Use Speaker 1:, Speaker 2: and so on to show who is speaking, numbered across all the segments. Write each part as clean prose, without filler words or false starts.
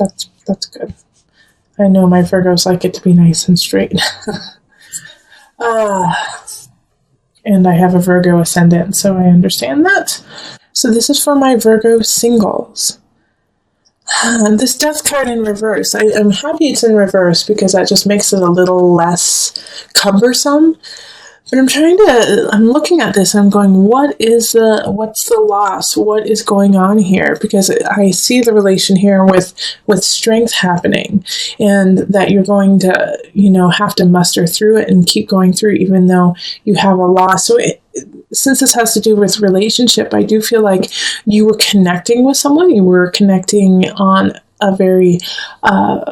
Speaker 1: That's good. I know my Virgos like it to be nice and straight. And I have a Virgo ascendant, so I understand that. So this is for my Virgo singles. This death card in reverse. I'm happy it's in reverse because that just makes it a little less cumbersome. But I'm looking at this and I'm going, what's the loss? What is going on here? Because I see the relation here with strength happening, and that you're going to, have to muster through it and keep going through even though you have a loss. So since this has to do with relationship, I do feel like you were connecting with someone, you were connecting on a very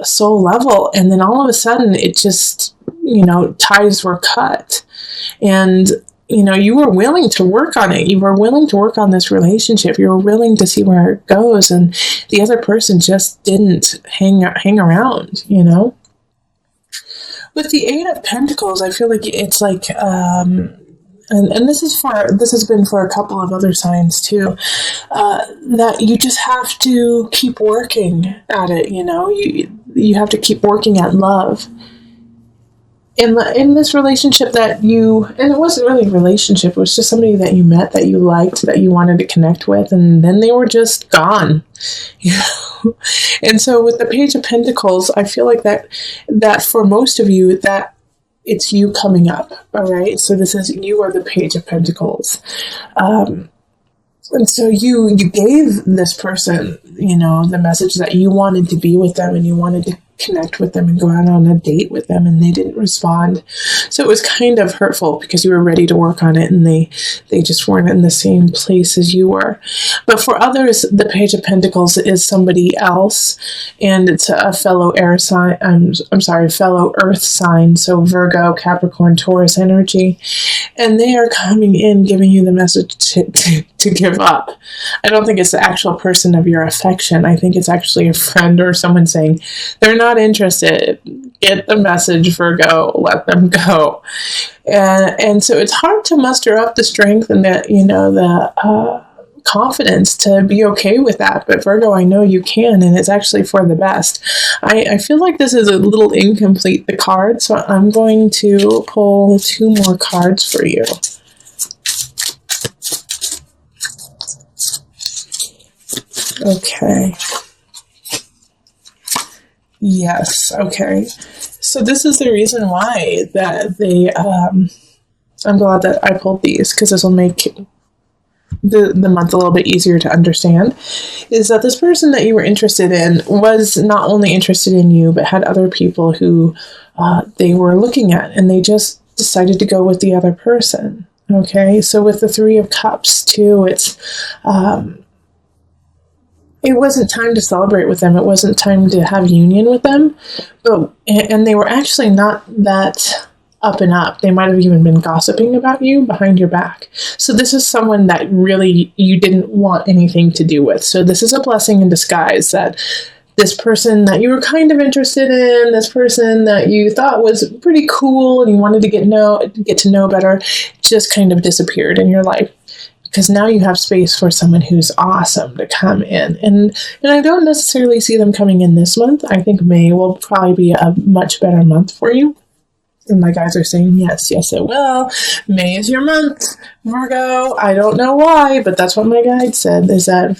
Speaker 1: soul level, and then all of a sudden it just, ties were cut. And, you were willing to work on it. You were willing to work on this relationship. You were willing to see where it goes. And the other person just didn't hang around, With the Eight of Pentacles, I feel like it's like, and this has been for a couple of other signs too, that you just have to keep working at it, you have to keep working at love. In this relationship and it wasn't really a relationship, it was just somebody that you met, that you liked, that you wanted to connect with, and then they were just gone. And so with the Page of Pentacles, I feel like that for most of you, that it's you coming up, all right? So you are the Page of Pentacles. And so you gave this person, the message that you wanted to be with them and you wanted to connect with them and go out on a date with them, and they didn't respond. So it was kind of hurtful because you were ready to work on it and they just weren't in the same place as you were. But for others, the Page of Pentacles is somebody else, and it's a fellow air sign, fellow earth sign, so Virgo, Capricorn, Taurus energy, and they are coming in giving you the message to give up. I don't think it's the actual person of your affection. I think it's actually a friend or someone saying they're not interested. Get the message, Virgo. Let them go. And so it's hard to muster up the strength and the confidence to be okay with that. But Virgo, I know you can, and it's actually for the best. I feel like this is a little incomplete, the card, so I'm going to pull 2 more cards for you. Okay. Yes. Okay. So this is the reason why that I'm glad that I pulled these, because this will make the month a little bit easier to understand, is that this person that you were interested in was not only interested in you, but had other people who they were looking at, and they just decided to go with the other person. Okay. So with the 3 of Cups too, it wasn't time to celebrate with them. It wasn't time to have union with them. And they were actually not that up and up. They might have even been gossiping about you behind your back. So this is someone that really you didn't want anything to do with. So this is a blessing in disguise, that this person that you were kind of interested in, this person that you thought was pretty cool and you wanted to get to know better, just kind of disappeared in your life. Because now you have space for someone who's awesome to come in. And I don't necessarily see them coming in this month. I think May will probably be a much better month for you. And my guys are saying, yes, it will. May is your month, Virgo. I don't know why, but that's what my guide said, is that,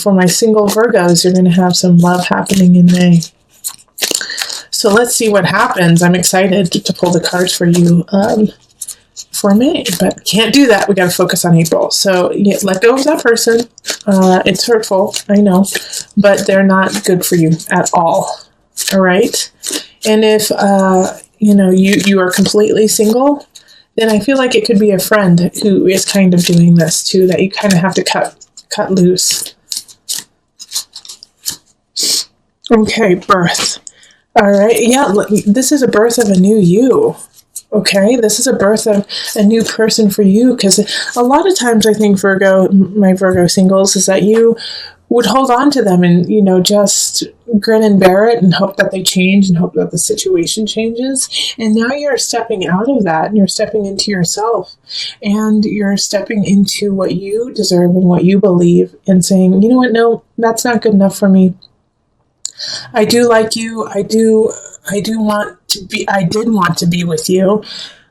Speaker 1: for my single Virgos, you're going to have some love happening in May. So let's see what happens. I'm excited to pull the cards for you. For May, but can't do that. We got to focus on April. So let go of that person. It's hurtful, I know, but they're not good for you at all. All right. And if you are completely single, then I feel like it could be a friend who is kind of doing this too, that you kind of have to cut loose. Okay, birth. All right. Yeah, this is a birth of a new you. Okay, this is a birth of a new person for you, because a lot of times I think my Virgo singles, is that you would hold on to them and, just grin and bear it and hope that they change and hope that the situation changes. And now you're stepping out of that and you're stepping into yourself and you're stepping into what you deserve and what you believe and saying, you know what, no, that's not good enough for me. I do like you. I did want to be with you.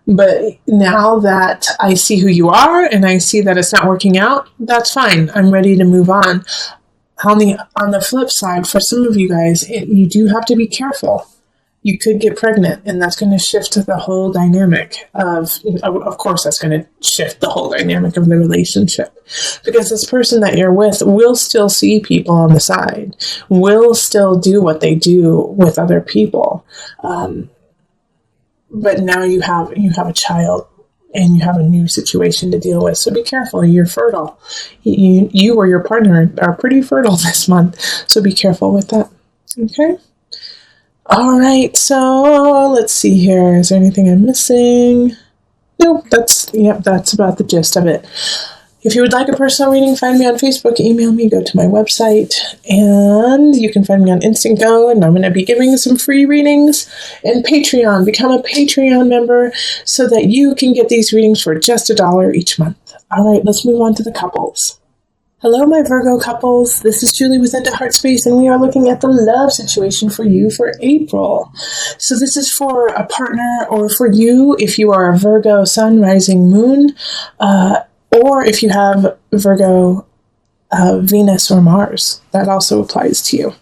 Speaker 1: But now that I see who you are and I see that it's not working out, that's fine. I'm ready to move on. On the flip side, for some of you guys, you do have to be careful. You could get pregnant, and that's going to shift the whole dynamic of course, that's going to shift the whole dynamic of the relationship. Because this person that you're with will still see people on the side, will still do what they do with other people. But now you have a child and you have a new situation to deal with. So be careful. You're fertile. You or your partner are pretty fertile this month. So be careful with that. Okay. All right. So let's see here. Is there anything I'm missing? Nope. That's about the gist of it. If you would like a personal reading, find me on Facebook, email me, go to my website, and you can find me on Instant Go, and I'm going to be giving some free readings. And Patreon, become a Patreon member so that you can get these readings for just $1 each month. All right, let's move on to the couples. Hello, my Virgo couples. This is Julie with Into Heart Space, and we are looking at the love situation for you for April. So this is for a partner or for you if you are a Virgo sun, rising, moon, or if you have Virgo, Venus, or Mars. That also applies to you.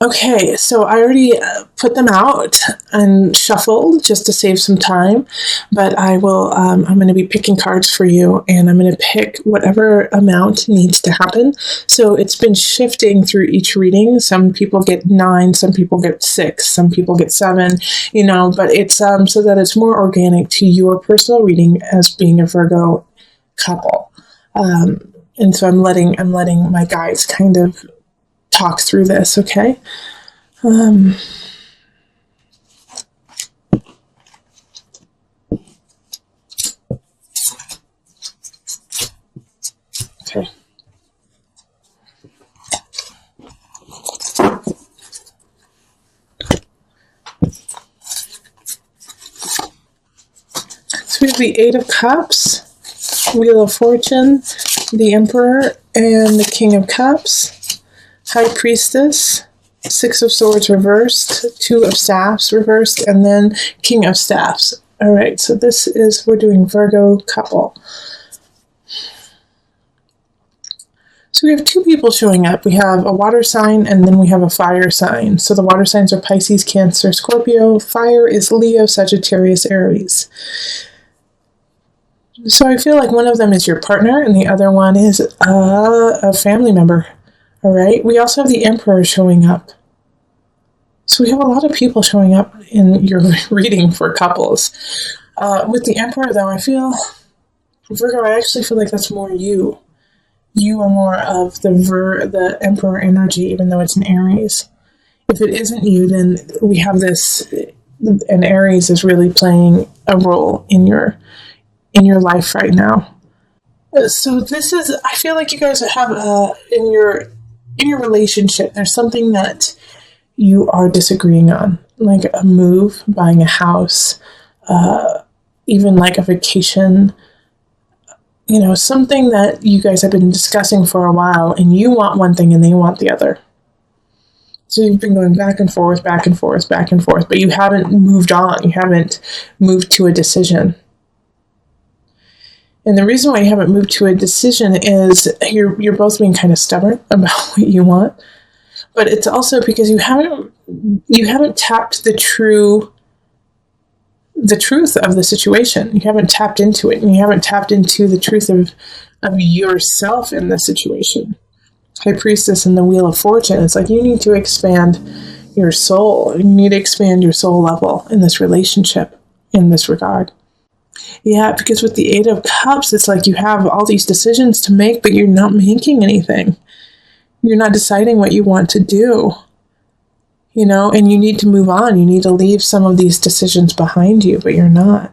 Speaker 1: Okay, so I already put them out and shuffled just to save some time, but I'm going to be picking cards for you, and I'm going to pick whatever amount needs to happen. So it's been shifting through each reading. Some people get 9, some people get 6, some people get 7, but it's so that it's more organic to your personal reading as being a Virgo couple. And so I'm letting my guides kind of talk through this, okay? Okay. So we have the 8 of Cups, Wheel of Fortune, the Emperor, and the King of Cups. High Priestess, 6 of Swords reversed, 2 of Staffs reversed, and then King of Staffs. All right, so we're doing Virgo couple. So we have 2 people showing up. We have a water sign and then we have a fire sign. So the water signs are Pisces, Cancer, Scorpio. Fire is Leo, Sagittarius, Aries. So I feel like one of them is your partner and the other one is a family member. All right. We also have the Emperor showing up. So we have a lot of people showing up in your reading for couples. With the Emperor, though, Virgo, I actually feel like that's more you. You are more of the Emperor energy, even though it's an Aries. If it isn't you, then we have this, and Aries is really playing a role in your life right now. So I feel like you guys have in your relationship, there's something that you are disagreeing on, like a move, buying a house, even like a vacation, something that you guys have been discussing for a while, and you want one thing and they want the other. So you've been going back and forth, back and forth, back and forth, but you haven't moved on. You haven't moved to a decision. And the reason why you haven't moved to a decision is you're both being kind of stubborn about what you want, but it's also because you haven't tapped the truth of the situation. You haven't tapped into it, and you haven't tapped into the truth of yourself in the situation. High Priestess and the Wheel of Fortune. It's like you need to expand your soul. You need to expand your soul level in this relationship, in this regard. Yeah, because with the 8 of Cups, it's like you have all these decisions to make, but you're not making anything. You're not deciding what you want to do, and you need to move on. You need to leave some of these decisions behind you, but you're not.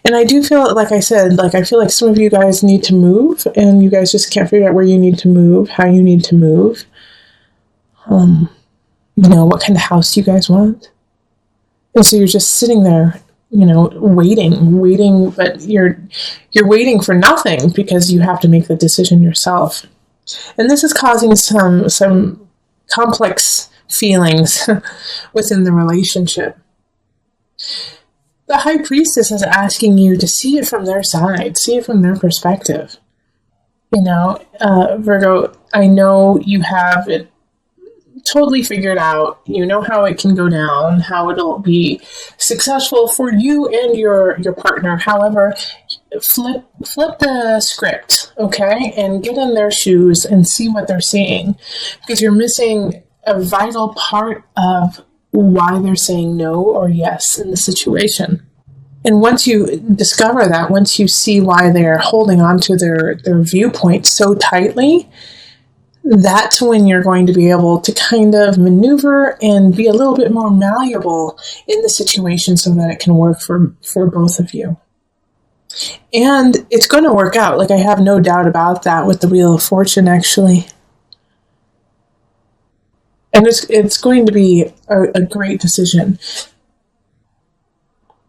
Speaker 1: And I do feel, like I said, I feel like some of you guys need to move, and you guys just can't figure out where you need to move, how you need to move. What kind of house you guys want. And so you're just sitting there, waiting, but you're waiting for nothing because you have to make the decision yourself. And this is causing some complex feelings within the relationship. The High Priestess is asking you to see it from their side, see it from their perspective. Virgo, I know you have it totally figured out. You know how it can go down, how it'll be successful for you and your partner. However, flip the script, okay? And get in their shoes and see what they're seeing. Because you're missing a vital part of why they're saying no or yes in the situation. And once you discover that, once you see why they're holding on to their viewpoint so tightly, that's when you're going to be able to kind of maneuver and be a little bit more malleable in the situation so that it can work for both of you. And it's going to work out. Like, I have no doubt about that with the Wheel of Fortune, actually. And it's going to be a great decision.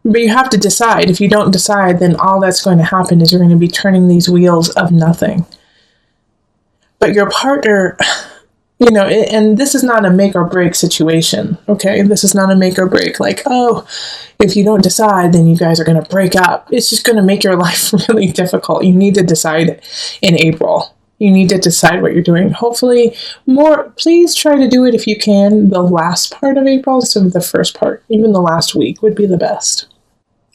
Speaker 1: But you have to decide. If you don't decide, then all that's going to happen is you're going to be turning these wheels of nothing. But your partner, and this is not a make or break situation, okay? This is not a make or break. Like, oh, if you don't decide, then you guys are going to break up. It's just going to make your life really difficult. You need to decide in April. You need to decide what you're doing. Hopefully please try to do it if you can the last part of April instead of the first part. Even the last week would be the best.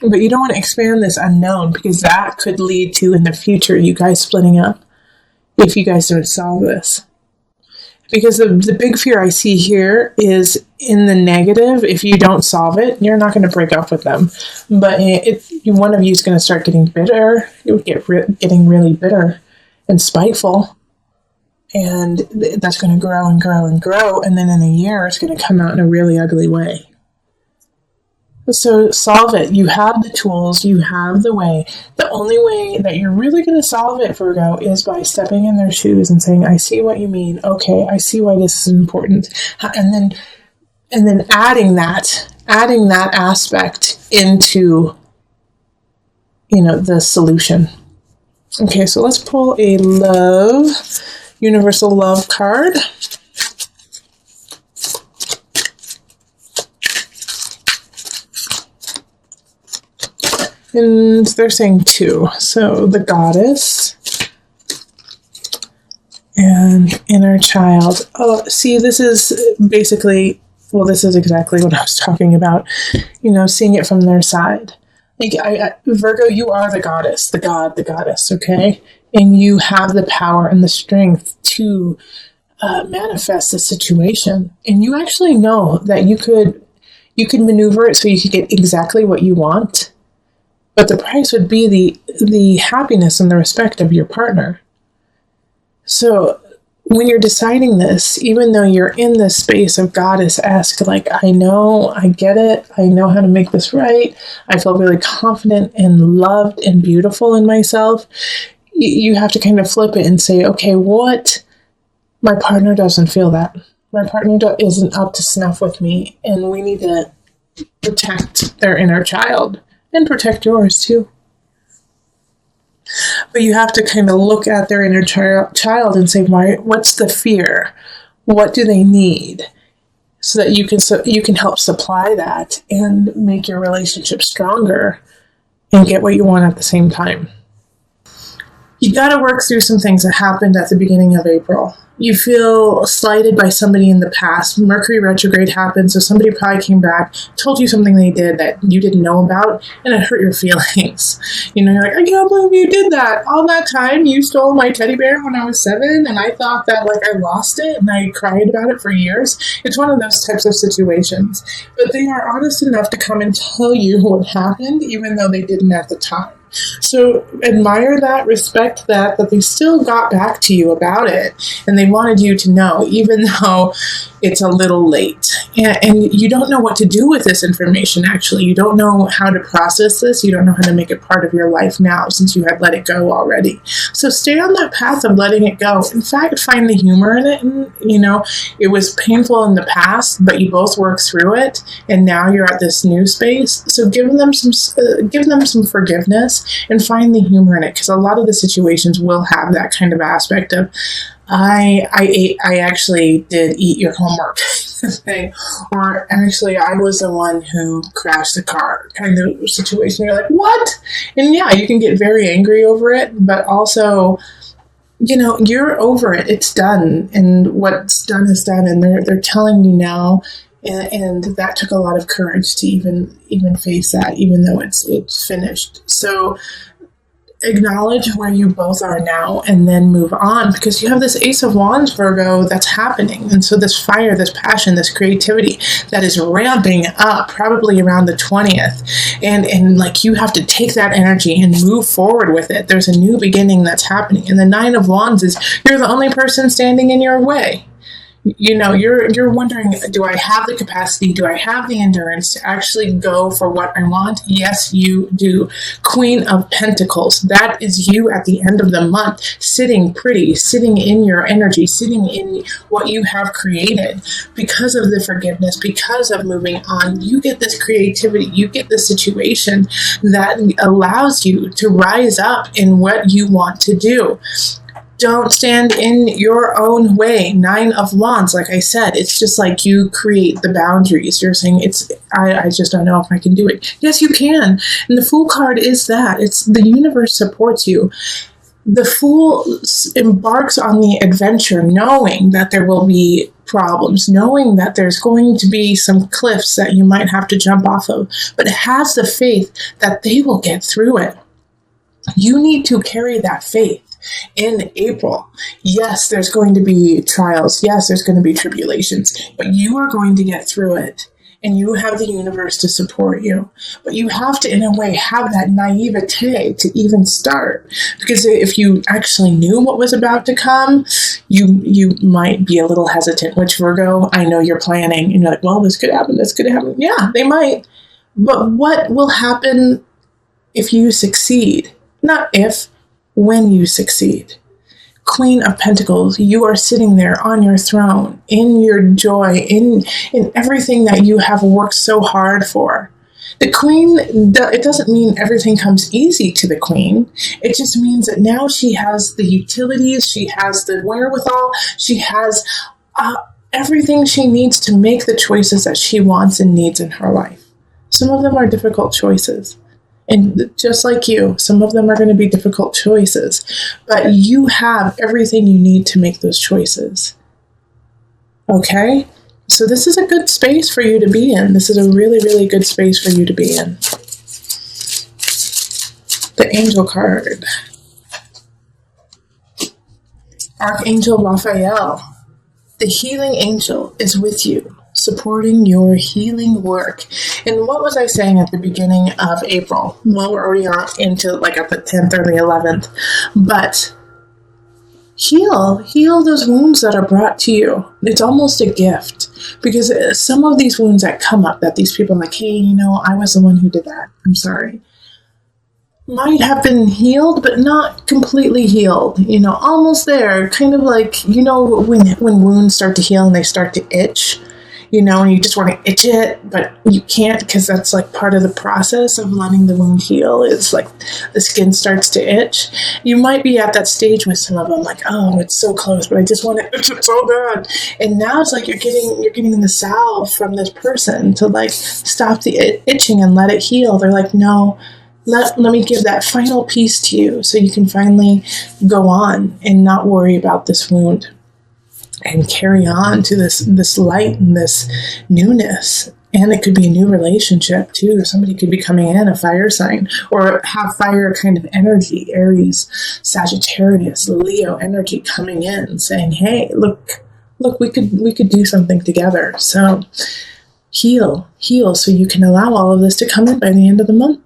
Speaker 1: But you don't want to expand this unknown, because that could lead to, in the future, you guys splitting up if you guys don't solve this. Because the big fear I see here is in the negative. If you don't solve it, you're not going to break up with them. But one of you is going to start getting bitter. You would getting really bitter and spiteful. And that's going to grow and grow and grow. And then in a year, it's going to come out in a really ugly way. So solve it. You have the tools. You have the way. The only way that you're really going to solve it, Virgo, is by stepping in their shoes and saying, I see what you mean. Okay, I see why this is important. And then adding that aspect into, the solution. Okay, so let's pull a universal love card. And they're saying 2. So the Goddess and Inner Child. Oh, see, this is basically, this is exactly what I was talking about. Seeing it from their side. Like, Virgo, you are the goddess, the god, the goddess, okay? And you have the power and the strength to manifest the situation. And you actually know that you could maneuver it so you could get exactly what you want. But the price would be the happiness and the respect of your partner. So when you're deciding this, even though you're in this space of goddess-esque, like, I know, I get it, I know how to make this right, I feel really confident and loved and beautiful in myself, you have to kind of flip it and say, okay, my partner doesn't feel that. My partner isn't up to snuff with me, and we need to protect their inner child. And protect yours too. But you have to kind of look at their inner child and say, what's the fear? What do they need? So that you can help supply that and make your relationship stronger and get what you want at the same time. You got to work through some things that happened at the beginning of April. You feel slighted by somebody in the past. Mercury retrograde happened, so somebody probably came back, told you something they did that you didn't know about, and it hurt your feelings. You're like, I can't believe you did that. All that time you stole my teddy bear when I was 7, and I thought that I lost it, and I cried about it for years. It's one of those types of situations. But they are honest enough to come and tell you what happened, even though they didn't at the time. So admire that, respect that they still got back to you about it, and they wanted you to know, even though it's a little late. And you don't know what to do with this information, actually. You don't know how to process this. You don't know how to make it part of your life now, since you had let it go already. So stay on that path of letting it go. In fact, find the humor in it. And, it was painful in the past, but you both worked through it, and now you're at this new space. So give them some forgiveness and find the humor in it, because a lot of the situations will have that kind of aspect of I actually did eat your homework thing, or actually I was the one who crashed the car kind of situation. You're like, what? And yeah, you can get very angry over it, but also, you're over it. It's done, and what's done is done, and they're telling you now, and that took a lot of courage to even face that, even though it's finished. So acknowledge where you both are now and then move on, because you have this Ace of Wands, Virgo, that's happening. And so this fire, this passion, this creativity that is ramping up probably around the 20th. And like, you have to take that energy and move forward with it. There's a new beginning that's happening. And the Nine of Wands is you're the only person standing in your way. You're wondering, do I have the capacity? Do I have the endurance to actually go for what I want? Yes, you do. Queen of Pentacles. That is you at the end of the month, sitting pretty, sitting in your energy, sitting in what you have created. Because of the forgiveness, because of moving on, you get this creativity, you get this situation that allows you to rise up in what you want to do. Don't stand in your own way. Nine of Wands, like I said, it's just like you create the boundaries. You're saying, I just don't know if I can do it. Yes, you can. And the Fool card is that. It's the universe supports you. The Fool embarks on the adventure knowing that there will be problems, knowing that there's going to be some cliffs that you might have to jump off of, but has the faith that they will get through it. You need to carry that faith. In April, yes, there's going to be trials. Yes, there's going to be tribulations, but you are going to get through it, and you have the universe to support you. But you have to, in a way, have that naivete to even start, because if you actually knew what was about to come, you might be a little hesitant, which, Virgo, I know you're planning, and you're like, well, this could happen, this could happen. Yeah, they might. But what will happen if you succeed? Not if, when you succeed. Queen of Pentacles, you are sitting there on your throne, in your joy, in everything that you have worked so hard for. The Queen, it doesn't mean everything comes easy to the Queen. It just means that now she has the utilities, she has the wherewithal, she has everything she needs to make the choices that she wants and needs in her life. Some of them are difficult choices. And just like you, some of them are going to be difficult choices, but you have everything you need to make those choices. Okay? So this is a good space for you to be in. This is a really, really good space for you to be in. The Angel card. Archangel Raphael. The healing angel is with you, supporting your healing work. And what was I saying at the beginning of April? Well, we're already on into like at the 10th or the 11th. But heal those wounds that are brought to you. It's almost a gift, because some of these wounds that come up, that these people are like, hey, I was the one who did that, I'm sorry, might have been healed, but not completely healed, almost there. Kind of like, when wounds start to heal and they start to itch, and you just want to itch it, but you can't, because that's like part of the process of letting the wound heal. It's like the skin starts to itch. You might be at that stage with some of them, like, oh, it's so close, but I just want to itch it so bad. And now it's like you're getting the salve from this person to like stop the itching and let it heal. They're like, no, let me give that final piece to you so you can finally go on and not worry about this wound and carry on to this light and this newness. And it could be a new relationship too. Somebody could be coming in, a fire sign, or have fire kind of energy, Aries, Sagittarius, Leo energy coming in saying, hey, look, we could do something together. So heal so you can allow all of this to come in by the end of the month.